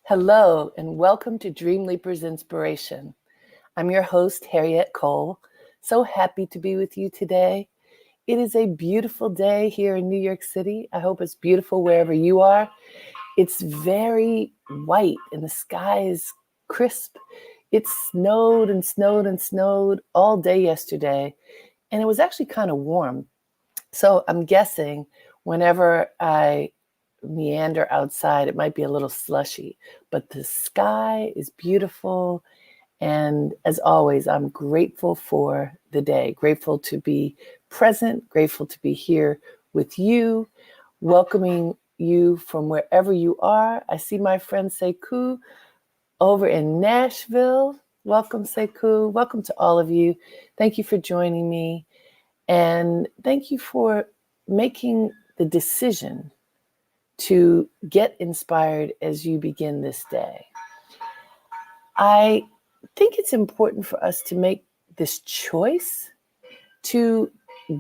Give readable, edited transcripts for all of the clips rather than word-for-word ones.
Hello, and welcome to Dreamleapers Inspiration. I'm your host, Harriet Cole. So happy to be with you today. It is a beautiful day here in New York City. I hope it's beautiful wherever you are. It's very white and the sky is crisp. It snowed and snowed and snowed all day yesterday, and it was actually kind of warm. So I'm guessing whenever I meander outside, it might be a little slushy, but the sky is beautiful. And as always, I'm grateful for the day, grateful to be present, grateful to be here with you, welcoming you from wherever you are. I see my friend Sekou over in Nashville. Welcome, Sekou. Welcome to all of you. Thank you for joining me. And thank you for making the decision to get inspired as you begin this day. I think it's important for us to make this choice to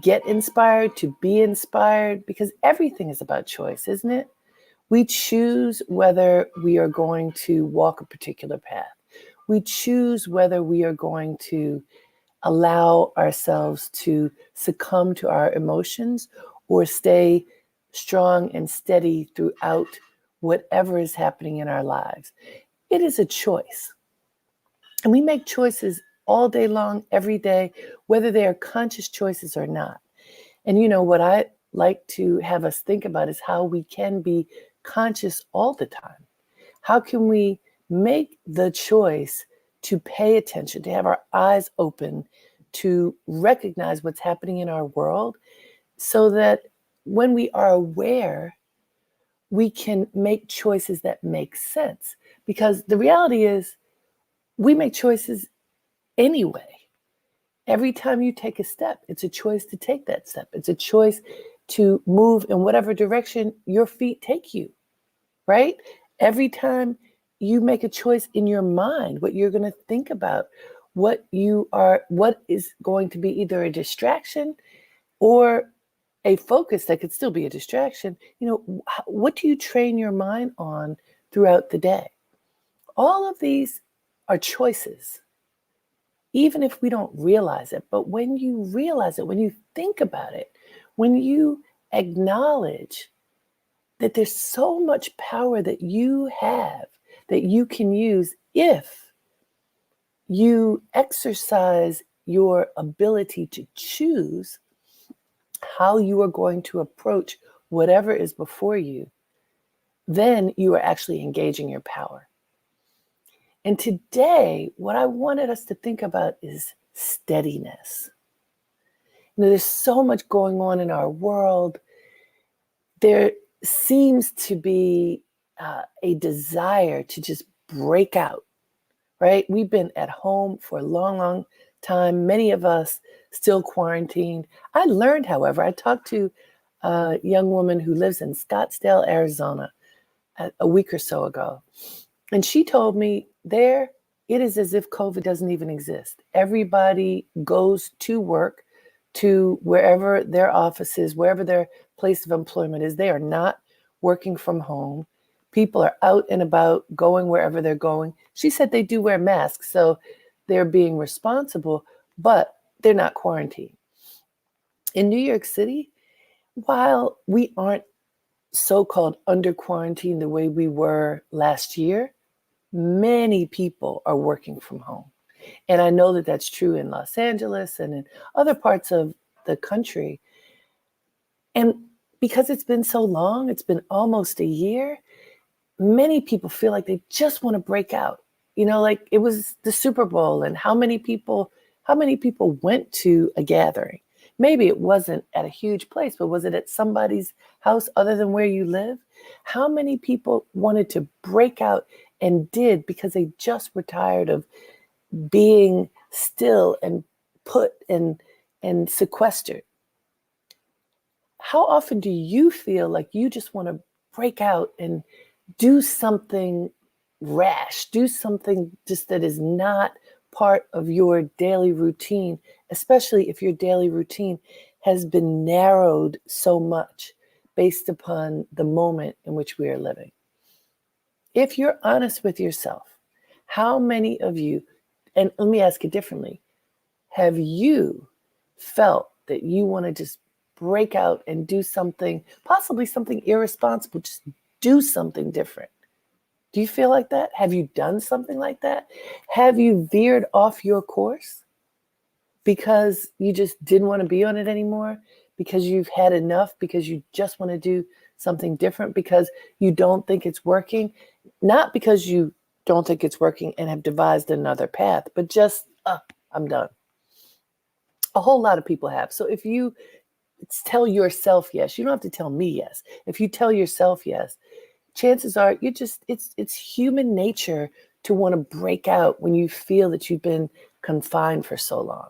get inspired, to be inspired, because everything is about choice, isn't it? We choose whether we are going to walk a particular path. We choose whether we are going to allow ourselves to succumb to our emotions or stay strong and steady throughout whatever is happening in our lives. It is a choice. And we make choices all day long, every day, whether they are conscious choices or not. And you know, what I like to have us think about is how we can be conscious all the time. How can we make the choice to pay attention, to have our eyes open, to recognize what's happening in our world so that when we are aware, we can make choices that make sense? Because the reality is, we make choices anyway. Every time you take a step, it's a choice to take that step. It's a choice to move in whatever direction your feet take you, right? Every time you make a choice in your mind, what you're going to think about, what is going to be either a distraction or a focus that could still be a distraction. You know, what do you train your mind on throughout the day? All of these are choices, even if we don't realize it. But when you realize it, when you think about it, when you acknowledge that there's so much power that you have, that you can use if you exercise your ability to choose how you are going to approach whatever is before you, then you are actually engaging your power. And today, what I wanted us to think about is steadiness. You know, there's so much going on in our world. There seems to be a desire to just break out, right? We've been at home for a long, long time. Many of us still quarantined. I learned, however, I talked to a young woman who lives in Scottsdale, Arizona, a week or so ago. And she told me there, it is as if COVID doesn't even exist. Everybody goes to work, to wherever their office is, wherever their place of employment is. They are not working from home. People are out and about, going wherever they're going. She said they do wear masks, so they're being responsible, but they're not quarantined. In New York City, while we aren't so-called under quarantine the way we were last year, many people are working from home. And I know that that's true in Los Angeles and in other parts of the country. And because it's been so long, it's been almost a year, many people feel like they just want to break out. You know, like it was the Super Bowl, and how many people went to a gathering? Maybe it wasn't at a huge place, but was it at somebody's house other than where you live? How many people wanted to break out and did because they just were tired of being still and put and sequestered? How often do you feel like you just want to break out and do something rash, do something just that is not part of your daily routine, especially if your daily routine has been narrowed so much based upon the moment in which we are living? If you're honest with yourself, how many of you, and let me ask it differently, have you felt that you want to just break out and do something, possibly something irresponsible, just do something different? Do you feel like that? Have you done something like that? Have you veered off your course because you just didn't want to be on it anymore? Because you've had enough? Because you just want to do something different? Because you don't think it's working? Not because you don't think it's working and have devised another path, but just, I'm done. A whole lot of people have. So if you tell yourself yes, you don't have to tell me yes. If you tell yourself yes, chances are it's human nature to want to break out when you feel that you've been confined for so long.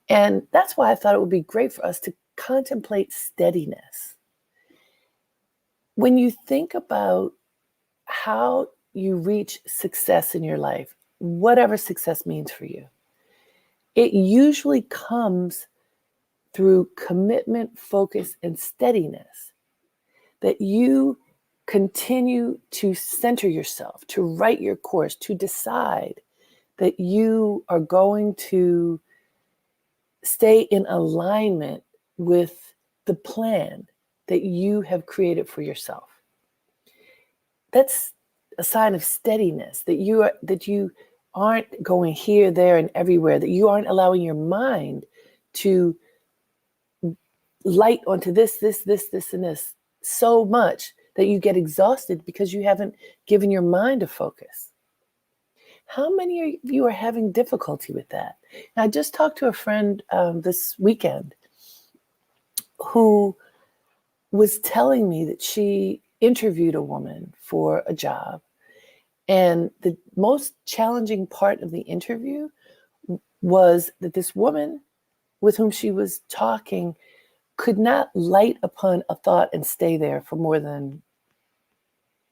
And that's why I thought it would be great for us to contemplate steadiness. When you think about how you reach success in your life, whatever success means for you, it usually comes through commitment, focus, and steadiness. That you continue to center yourself, to write your course, to decide that you are going to stay in alignment with the plan that you have created for yourself. That's a sign of steadiness, that you aren't going here, there, and everywhere, that you aren't allowing your mind to light onto this, and this so much that you get exhausted because you haven't given your mind a focus. How many of you are having difficulty with that? And I just talked to a friend this weekend who was telling me that she interviewed a woman for a job. And the most challenging part of the interview was that this woman with whom she was talking could not light upon a thought and stay there for more than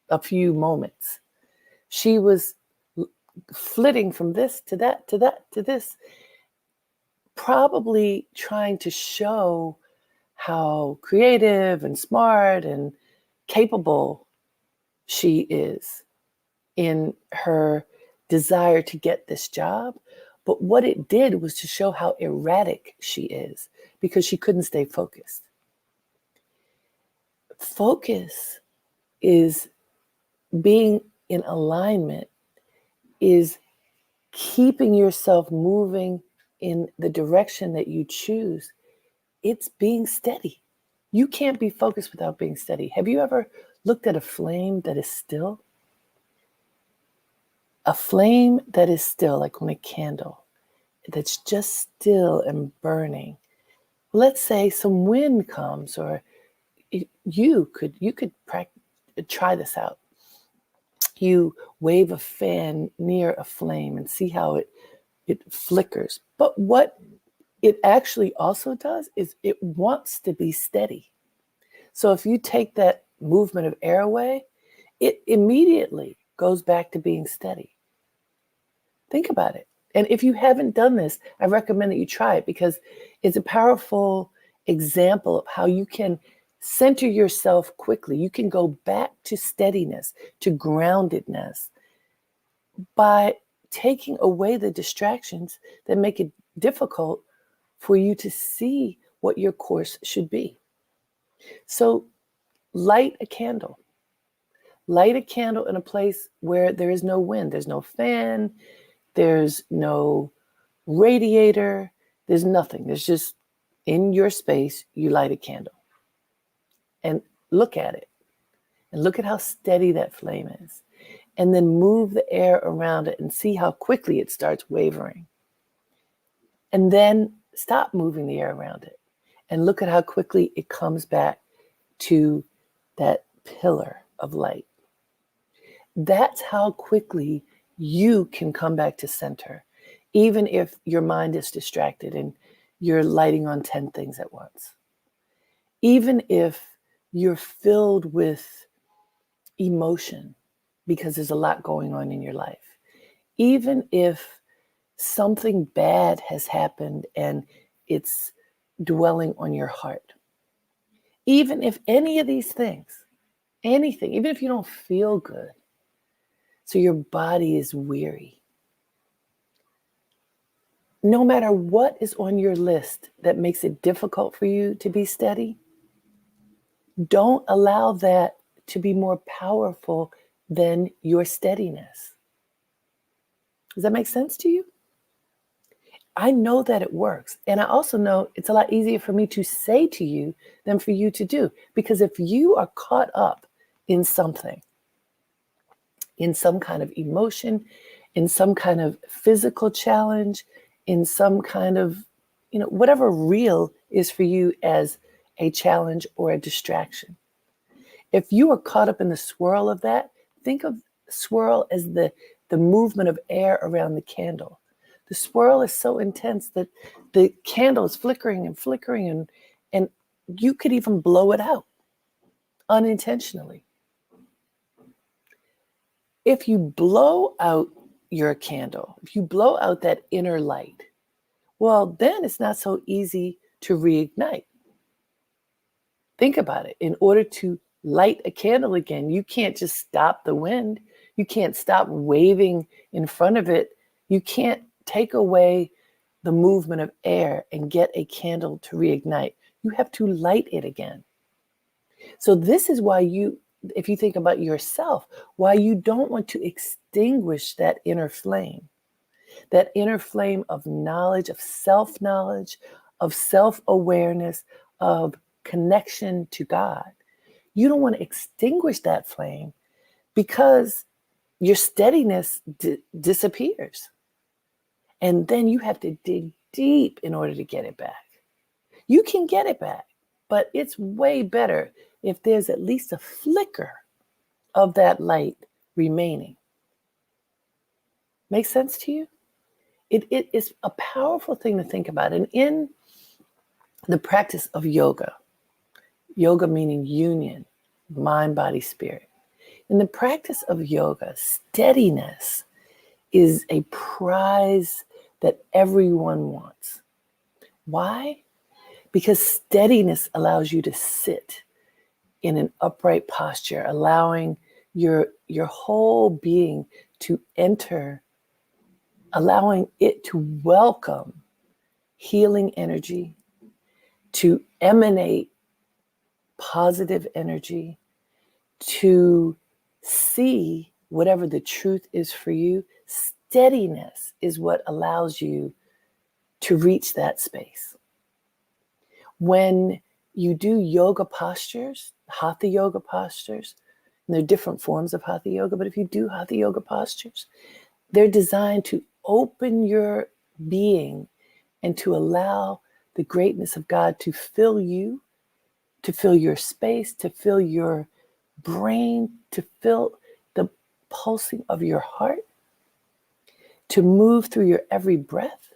a few moments. She was flitting from this to that, to that, to this, probably trying to show how creative and smart and capable she is in her desire to get this job. But what it did was to show how erratic she is because she couldn't stay focused. Focus is being in alignment, is keeping yourself moving in the direction that you choose. It's being steady. You can't be focused without being steady. Have you ever looked at a flame that is still? A flame that is still, like on a candle, that's just still and burning. Let's say some wind comes, or you could try this out. You wave a fan near a flame and see how it flickers. But what it actually also does is it wants to be steady. So if you take that movement of air away, it immediately goes back to being steady. Think about it. And if you haven't done this, I recommend that you try it because it's a powerful example of how you can center yourself quickly. You can go back to steadiness, to groundedness by taking away the distractions that make it difficult for you to see what your course should be. So light a candle. Light a candle in a place where there is no wind. There's no fan. There's no radiator. There's nothing. There's just in your space, you light a candle. And look at it. And look at how steady that flame is. And then move the air around it and see how quickly it starts wavering. And then stop moving the air around it. And look at how quickly it comes back to that pillar of light. That's how quickly you can come back to center, even if your mind is distracted and you're lighting on 10 things at once. Even if you're filled with emotion because there's a lot going on in your life. Even if something bad has happened and it's dwelling on your heart. Even if any of these things, anything, even if you don't feel good, So your body is weary. No matter what is on your list that makes it difficult for you to be steady, don't allow that to be more powerful than your steadiness. Does that make sense to you? I know that it works. And I also know it's a lot easier for me to say to you than for you to do. Because if you are caught up in something, in some kind of emotion, in some kind of physical challenge, in some kind of, whatever real is for you as a challenge or a distraction. If you are caught up in the swirl of that, think of swirl as the movement of air around the candle. The swirl is so intense that the candle is flickering and flickering, and you could even blow it out unintentionally. If you blow out your candle, if you blow out that inner light, well, then it's not so easy to reignite. Think about it. In order to light a candle again, you can't just stop the wind. You can't stop waving in front of it. You can't take away the movement of air and get a candle to reignite. You have to light it again. So this is why if you think about yourself, why you don't want to extinguish that inner flame of knowledge, of self-knowledge, of self-awareness, of connection to God. You don't want to extinguish that flame because your steadiness disappears. And then you have to dig deep in order to get it back. You can get it back, but it's way better if there's at least a flicker of that light remaining. Make sense to you? It is a powerful thing to think about. And in the practice of yoga meaning union, mind, body, spirit. In the practice of yoga, steadiness is a prize that everyone wants. Why? Because steadiness allows you to sit in an upright posture, allowing your whole being to enter, allowing it to welcome healing energy, to emanate positive energy, to see whatever the truth is for you. Steadiness is what allows you to reach that space. When you do yoga postures, hatha yoga postures, and there are different forms of hatha yoga, but if you do hatha yoga postures, they're designed to open your being and to allow the greatness of God to fill you, to fill your space, to fill your brain, to fill the pulsing of your heart, to move through your every breath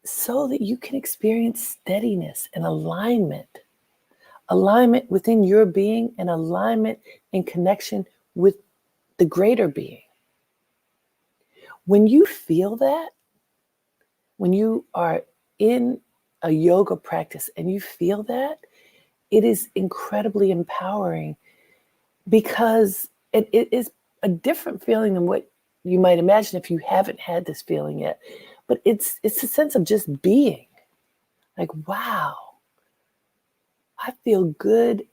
so that you can experience steadiness and alignment within your being and alignment in connection with the greater being. When you feel that, when you are in a yoga practice and you feel that, it is incredibly empowering because it is a different feeling than what you might imagine if you haven't had this feeling yet. But it's a sense of just being. Like, wow, I feel good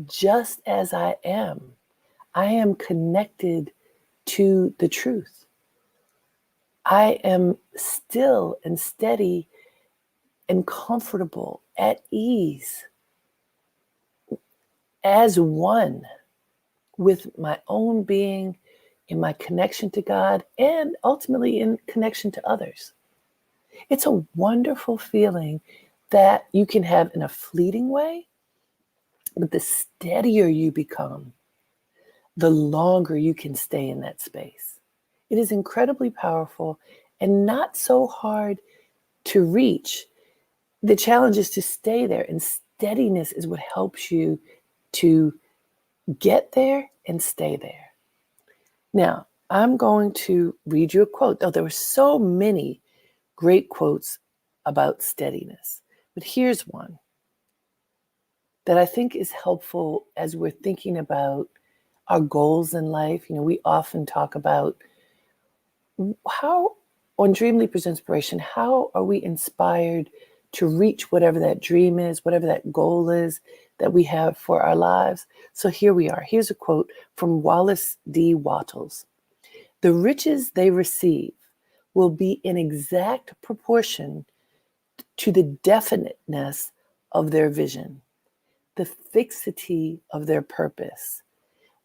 just as I am. I am connected to the truth. I am still and steady and comfortable, at ease, as one with my own being, in my connection to God, and ultimately in connection to others. It's a wonderful feeling that you can have in a fleeting way, but the steadier you become, the longer you can stay in that space. It is incredibly powerful and not so hard to reach. The challenge is to stay there, and steadiness is what helps you to get there and stay there. Now, I'm going to read you a quote. Oh, there were so many great quotes about steadiness, but here's one that I think is helpful as we're thinking about our goals in life. We often talk about how, on Dream Leapers Inspiration, how are we inspired to reach whatever that dream is, whatever that goal is that we have for our lives. So here we are. Here's a quote from Wallace D. Wattles. The riches they receive will be in exact proportion to the definiteness of their vision, the fixity of their purpose,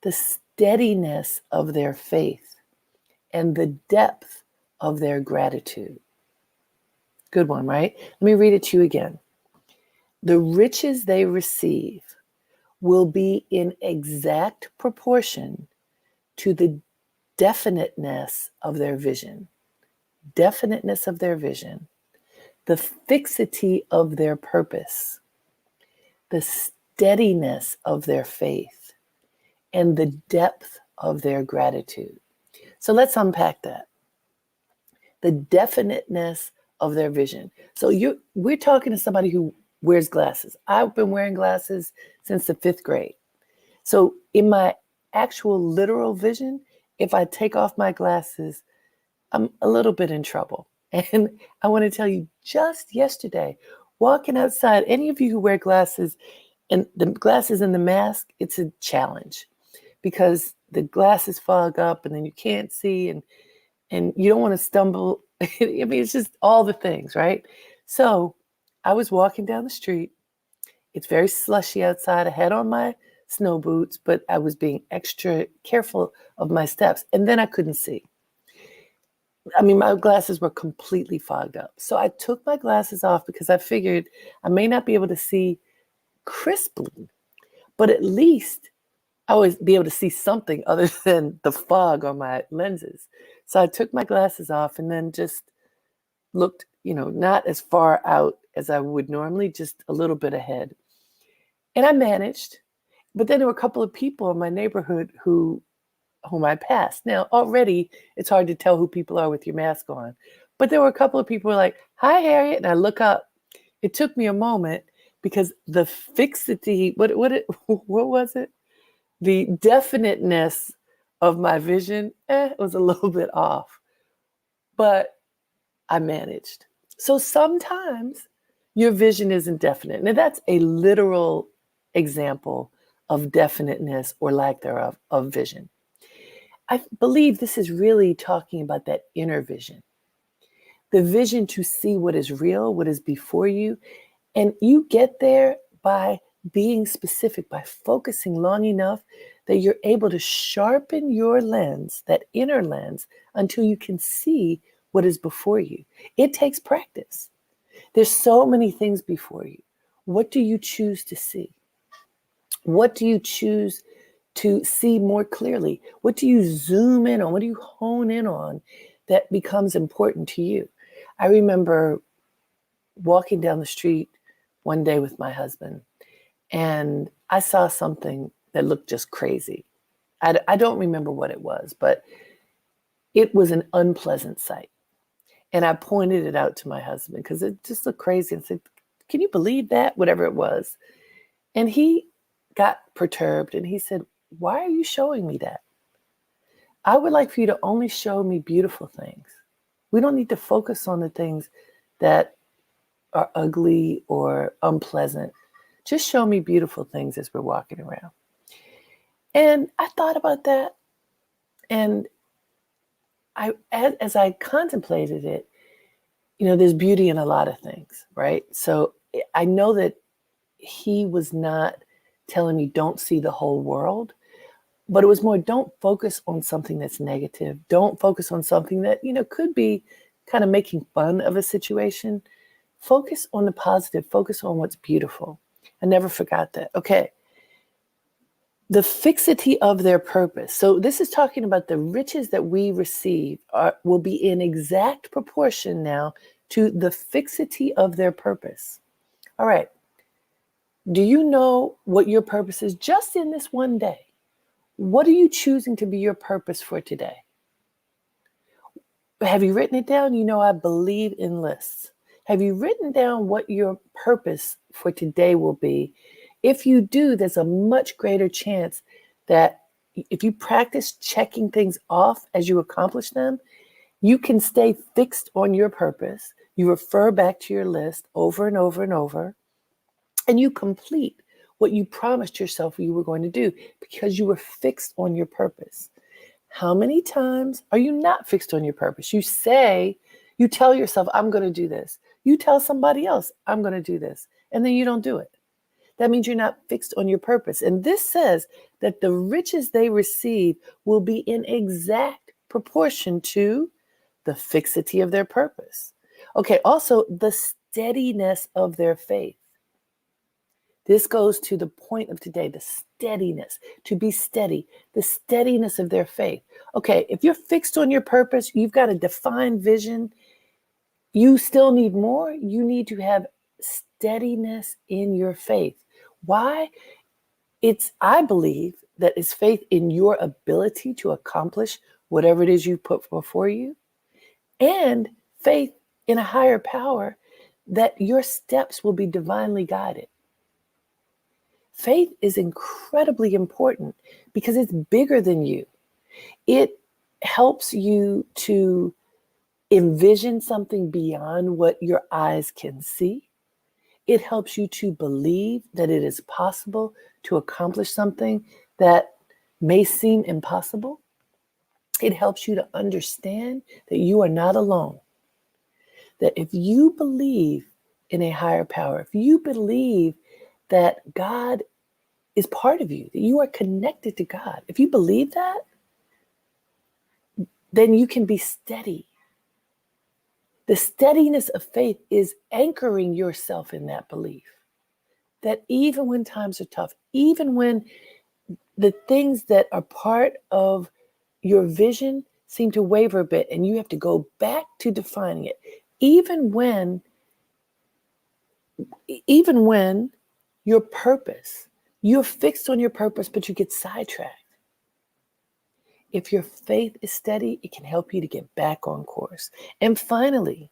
the steadiness of their faith, and the depth of their gratitude. Good one, right? Let me read it to you again. The riches they receive will be in exact proportion to the definiteness of their vision, definiteness of their vision, the fixity of their purpose, the steadiness of their faith, and the depth of their gratitude. So let's unpack that. The definiteness of their vision. So we're talking to somebody who wears glasses. I've been wearing glasses since the 5th grade. So in my actual literal vision, if I take off my glasses, I'm a little bit in trouble. And I want to tell you, just yesterday, walking outside, any of you who wear glasses, and the glasses and the mask, it's a challenge because the glasses fog up and then you can't see and you don't want to stumble. I mean, it's just all the things, right? So I was walking down the street. It's very slushy outside. I had on my snow boots, but I was being extra careful of my steps. And then I couldn't see. I mean, my glasses were completely fogged up. So I took my glasses off because I figured I may not be able to see crisply, but at least I would be able to see something other than the fog on my lenses. So I took my glasses off and then just looked, not as far out as I would normally, just a little bit ahead. And I managed. But then there were a couple of people in my neighborhood whom I passed. Now, already it's hard to tell who people are with your mask on. But there were a couple of people who were like, "Hi, Harriet." And I look up. It took me a moment because the fixity, what was it? The definiteness of my vision was a little bit off. But I managed. So sometimes your vision isn't definite. Now, that's a literal example of definiteness or lack thereof of vision. I believe this is really talking about that inner vision, the vision to see what is real, what is before you. And you get there by being specific, by focusing long enough that you're able to sharpen your lens, that inner lens, until you can see what is before you. It takes practice. There's so many things before you. What do you choose to see? What do you choose to see more clearly? What do you zoom in on? What do you hone in on that becomes important to you? I remember walking down the street one day with my husband, and I saw something that looked just crazy. I don't remember what it was, but it was an unpleasant sight. And I pointed it out to my husband because it just looked crazy and said, "Can you believe that?" Whatever it was. And he got perturbed and he said, "Why are you showing me that? I would like for you to only show me beautiful things. We don't need to focus on the things that are ugly or unpleasant. Just show me beautiful things as we're walking around." And I thought about that. And as I contemplated it, there's beauty in a lot of things, right? So I know that he was not telling me don't see the whole world, but it was more don't focus on something that's negative. Don't focus on something that, could be kind of making fun of a situation. Focus on the positive, focus on what's beautiful. I never forgot that. Okay. The fixity of their purpose. So this is talking about the riches that we receive will be in exact proportion now to the fixity of their purpose. All right. Do you know what your purpose is just in this one day? What are you choosing to be your purpose for today? Have you written it down? I believe in lists. Have you written down what your purpose for today will be? If you do, there's a much greater chance that if you practice checking things off as you accomplish them, you can stay fixed on your purpose. You refer back to your list over and over and over, and you complete what you promised yourself you were going to do because you were fixed on your purpose. How many times are you not fixed on your purpose? You tell yourself, I'm going to do this. You tell somebody else, I'm going to do this. And then you don't do it. That means you're not fixed on your purpose. And this says that the riches they receive will be in exact proportion to the fixity of their purpose. Okay, also the steadiness of their faith. This goes to the point of today, the steadiness, to be steady, the steadiness of their faith. Okay, if you're fixed on your purpose, you've got a defined vision, you still need more. You need to have steadiness in your faith. Why? I believe that it's faith in your ability to accomplish whatever it is you put before you, and faith in a higher power that your steps will be divinely guided. Faith is incredibly important because it's bigger than you. It helps you to envision something beyond what your eyes can see. It helps you to believe that it is possible to accomplish something that may seem impossible. It helps you to understand that you are not alone. That if you believe in a higher power, if you believe that God is part of you, that you are connected to God, if you believe that, then you can be steady. The steadiness of faith is anchoring yourself in that belief. That even when times are tough, even when the things that are part of your vision seem to waver a bit and you have to go back to defining it, even when your purpose, you're fixed on your purpose, but you get sidetracked. If your faith is steady, it can help you to get back on course. And finally,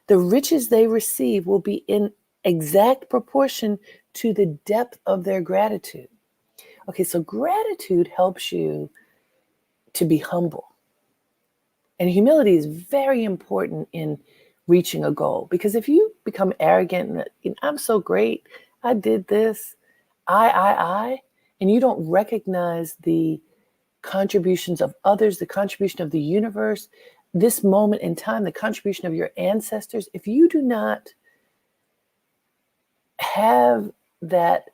the riches they receive will be in exact proportion to the depth of their gratitude. Okay, so gratitude helps you to be humble. And humility is very important in reaching a goal, because if you become arrogant and I'm so great, I did this, and you don't recognize the contributions of others, the contribution of the universe, this moment in time, the contribution of your ancestors, if you do not have that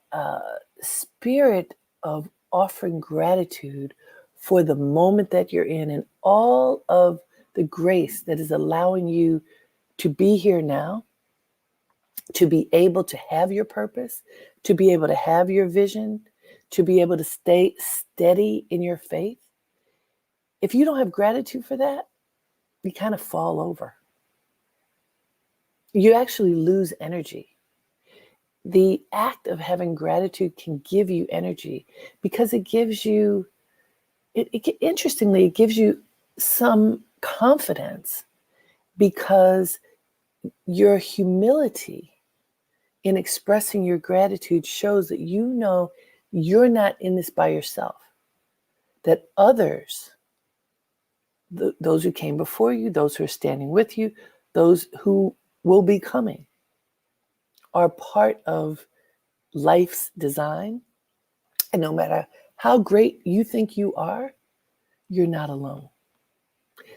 spirit of offering gratitude for the moment that you're in and all of the grace that is allowing you to be here now, to be able to have your purpose, to be able to have your vision, to be able to stay steady in your faith. If you don't have gratitude for that, you kind of fall over. You actually lose energy. The act of having gratitude can give you energy because it gives you, interestingly, it gives you some confidence because your humility in expressing your gratitude shows that you know you're not in this by yourself, that others, those who came before you, those who are standing with you, those who will be coming, are part of life's design. And no matter how great you think you are, you're not alone.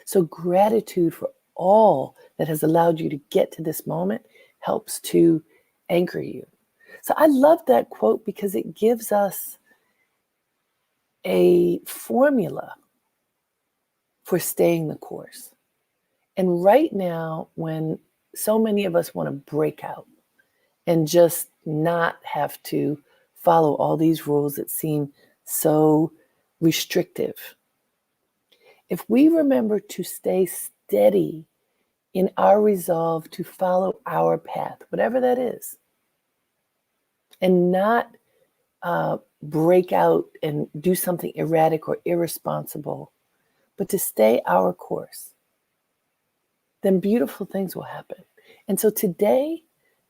So gratitude for all that has allowed you to get to this moment helps to anchor you. So I love that quote because it gives us a formula for staying the course. And right now, when so many of us want to break out and just not have to follow all these rules that seem so restrictive, if we remember to stay steady in our resolve to follow our path, whatever that is, and not break out and do something erratic or irresponsible, but to stay our course, then beautiful things will happen. And so today,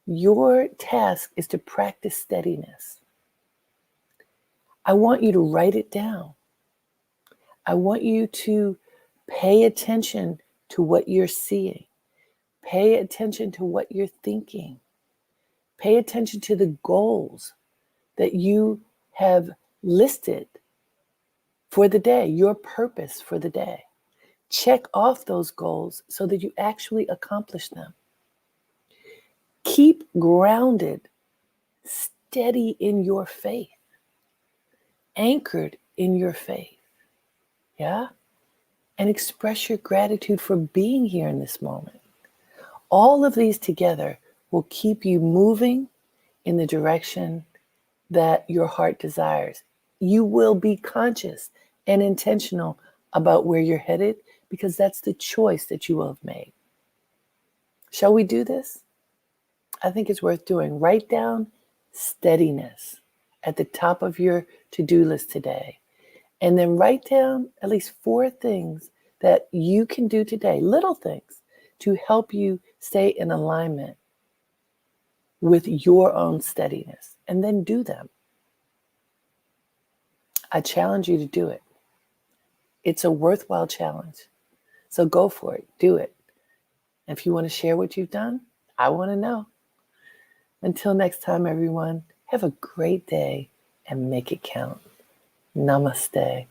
your task is to practice steadiness. I want you to write it down. I want you to pay attention to what you're seeing. Pay attention to what you're thinking. Pay attention to the goals that you have listed for the day, your purpose for the day. Check off those goals so that you actually accomplish them. Keep grounded, steady in your faith, anchored in your faith. Yeah? And express your gratitude for being here in this moment. All of these together will keep you moving in the direction that your heart desires. You will be conscious and intentional about where you're headed because that's the choice that you will have made. Shall we do this? I think it's worth doing. Write down steadiness at the top of your to-do list today. And then write down at least 4 things that you can do today, little things, to help you stay in alignment with your own steadiness. And then do them. I challenge you to do it. It's a worthwhile challenge. So go for it. Do it. And if you want to share what you've done, I want to know. Until next time, everyone, have a great day and make it count. Namaste.